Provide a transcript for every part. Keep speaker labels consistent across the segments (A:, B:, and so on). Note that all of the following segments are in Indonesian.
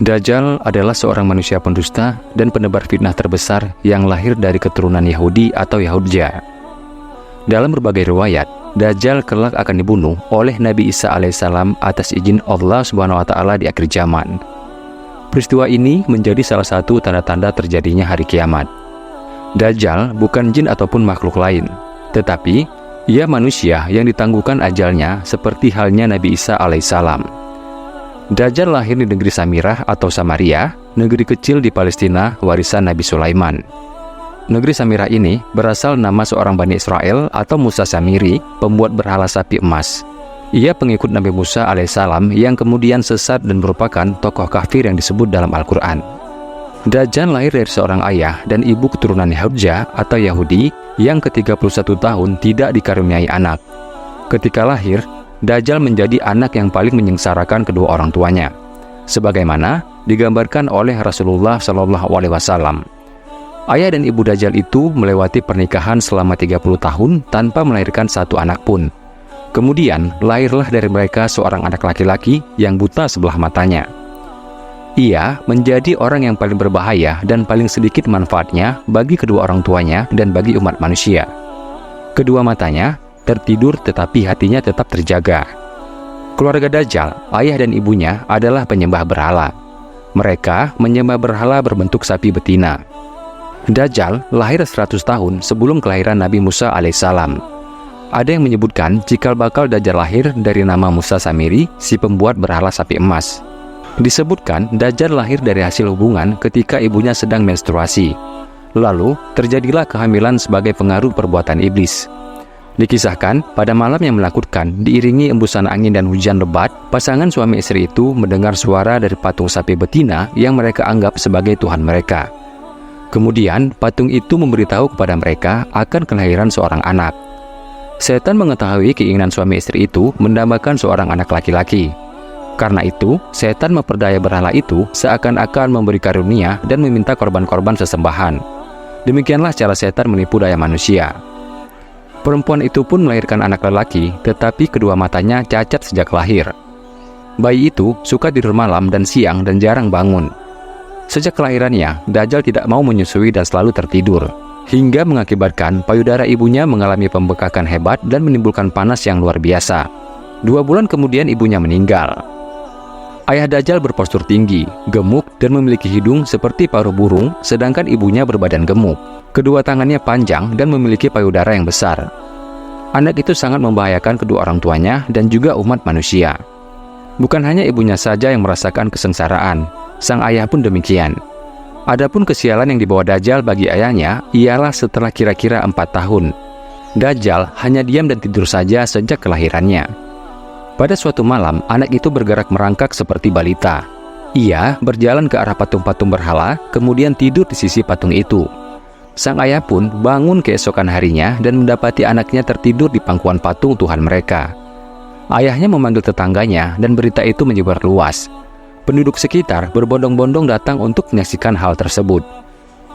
A: Dajjal adalah seorang manusia pendusta dan penebar fitnah terbesar yang lahir dari keturunan Yahudi atau Yahudja. Dalam berbagai riwayat, Dajjal kelak akan dibunuh oleh Nabi Isa alaihissalam atas izin Allah Subhanahu wa Ta'ala di akhir zaman. Peristiwa ini menjadi salah satu tanda-tanda terjadinya hari kiamat. Dajjal bukan jin ataupun makhluk lain, tetapi ia manusia yang ditangguhkan ajalnya seperti halnya Nabi Isa alaihissalam. Dajjal lahir di negeri Samirah atau Samaria, negeri kecil di Palestina warisan Nabi Sulaiman. Negeri Samirah ini berasal nama seorang Bani Israel atau Musa Samiri, pembuat berhala sapi emas. Ia pengikut Nabi Musa alaihissalam yang kemudian sesat dan merupakan tokoh kafir yang disebut dalam Al-Quran. Dajjal lahir dari seorang ayah dan ibu keturunan Yahudja atau Yahudi yang ke-31 tahun tidak dikaruniai anak. Ketika lahir, Dajjal menjadi anak yang paling menyengsarakan kedua orang tuanya, sebagaimana digambarkan oleh Rasulullah SAW. Ayah dan ibu Dajjal itu melewati pernikahan selama 30 tahun tanpa melahirkan satu anak pun. Kemudian lahirlah dari mereka seorang anak laki-laki yang buta sebelah matanya. Ia menjadi orang yang paling berbahaya dan paling sedikit manfaatnya bagi kedua orang tuanya dan bagi umat manusia. Kedua matanya tertidur tetapi hatinya tetap terjaga. Keluarga Dajjal, ayah dan ibunya adalah penyembah berhala. Mereka menyembah berhala berbentuk sapi betina. Dajjal lahir 100 tahun sebelum kelahiran Nabi Musa alaihissalam. Ada yang menyebutkan cikal bakal Dajjal lahir dari nama Musa Samiri, si pembuat berhala sapi emas. Disebutkan Dajjal lahir dari hasil hubungan ketika ibunya sedang menstruasi. Lalu terjadilah kehamilan sebagai pengaruh perbuatan iblis. Dikisahkan, pada malam yang menakutkan, diiringi embusan angin dan hujan lebat, pasangan suami istri itu mendengar suara dari patung sapi betina yang mereka anggap sebagai Tuhan mereka. Kemudian, patung itu memberitahu kepada mereka akan kelahiran seorang anak. Setan mengetahui keinginan suami istri itu mendambakan seorang anak laki-laki. Karena itu, setan memperdaya berhala itu seakan-akan memberi karunia dan meminta korban-korban sesembahan. Demikianlah cara setan menipu daya manusia. Perempuan itu pun melahirkan anak lelaki, tetapi kedua matanya cacat sejak lahir. Bayi itu suka tidur malam dan siang dan jarang bangun. Sejak kelahirannya, Dajjal tidak mau menyusui dan selalu tertidur, hingga mengakibatkan payudara ibunya mengalami pembekakan hebat dan menimbulkan panas yang luar biasa. 2 bulan kemudian ibunya meninggal. Ayah Dajjal berpostur tinggi, gemuk, dan memiliki hidung seperti paruh burung, sedangkan ibunya berbadan gemuk. Kedua tangannya panjang dan memiliki payudara yang besar. Anak itu sangat membahayakan kedua orang tuanya dan juga umat manusia. Bukan hanya ibunya saja yang merasakan kesengsaraan, sang ayah pun demikian. Adapun kesialan yang dibawa Dajjal bagi ayahnya ialah setelah kira-kira 4 tahun. Dajjal hanya diam dan tidur saja sejak kelahirannya. Pada suatu malam, anak itu bergerak merangkak seperti balita. Ia berjalan ke arah patung-patung berhala, kemudian tidur di sisi patung itu. Sang ayah pun bangun keesokan harinya dan mendapati anaknya tertidur di pangkuan patung Tuhan mereka. Ayahnya memanggil tetangganya dan berita itu menyebar luas. Penduduk sekitar berbondong-bondong datang untuk menyaksikan hal tersebut.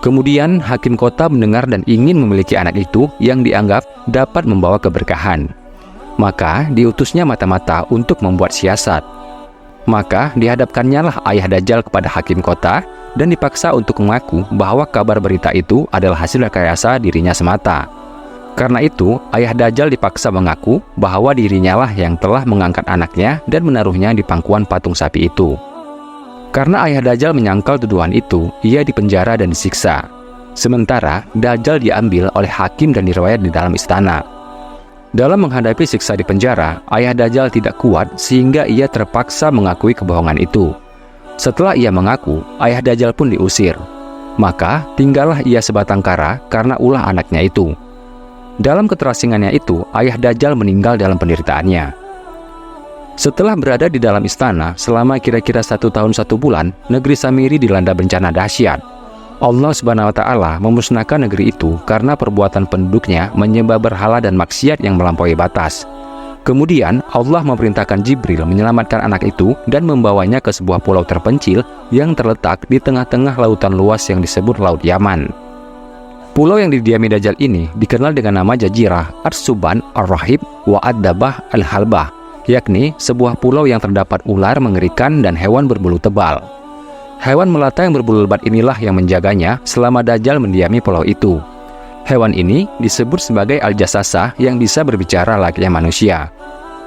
A: Kemudian hakim kota mendengar dan ingin memiliki anak itu yang dianggap dapat membawa keberkahan. Maka diutusnya mata-mata untuk membuat siasat. Maka dihadapkannya lah ayah Dajjal kepada hakim kota dan dipaksa untuk mengaku bahwa kabar berita itu adalah hasil rekayasa dirinya semata. Karena itu, ayah Dajjal dipaksa mengaku bahwa dirinya lah yang telah mengangkat anaknya dan menaruhnya di pangkuan patung sapi itu. Karena ayah Dajjal menyangkal tuduhan itu, ia dipenjara dan disiksa. Sementara Dajjal diambil oleh hakim dan dirawat di dalam istana. Dalam menghadapi siksa di penjara, ayah Dajjal tidak kuat sehingga ia terpaksa mengakui kebohongan itu. Setelah ia mengaku, ayah Dajjal pun diusir. Maka tinggallah ia sebatang kara karena ulah anaknya itu. Dalam keterasingannya itu, ayah Dajjal meninggal dalam penderitaannya. Setelah berada di dalam istana selama kira-kira 1 tahun 1 bulan, negeri Samiri dilanda bencana dahsyat. Allah Subhanahu wa Ta'ala memusnahkan negeri itu karena perbuatan penduduknya menyembah berhala dan maksiat yang melampaui batas. Kemudian Allah memerintahkan Jibril menyelamatkan anak itu dan membawanya ke sebuah pulau terpencil yang terletak di tengah-tengah lautan luas yang disebut Laut Yaman. Pulau yang didiami Dajjal ini dikenal dengan nama Jazirah Ar-Suban Ar-Rahib wa Ad-Dabah Al-Halbah, yakni sebuah pulau yang terdapat ular mengerikan dan hewan berbulu tebal. Hewan melata yang berbulu lebat inilah yang menjaganya selama Dajjal mendiami pulau itu. Hewan ini disebut sebagai Al-Jassasah yang bisa berbicara layaknya manusia.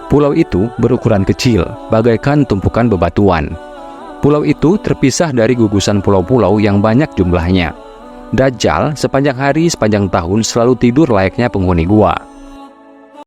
A: Pulau itu berukuran kecil, bagaikan tumpukan bebatuan. Pulau itu terpisah dari gugusan pulau-pulau yang banyak jumlahnya. Dajjal sepanjang hari, sepanjang tahun selalu tidur layaknya penghuni gua.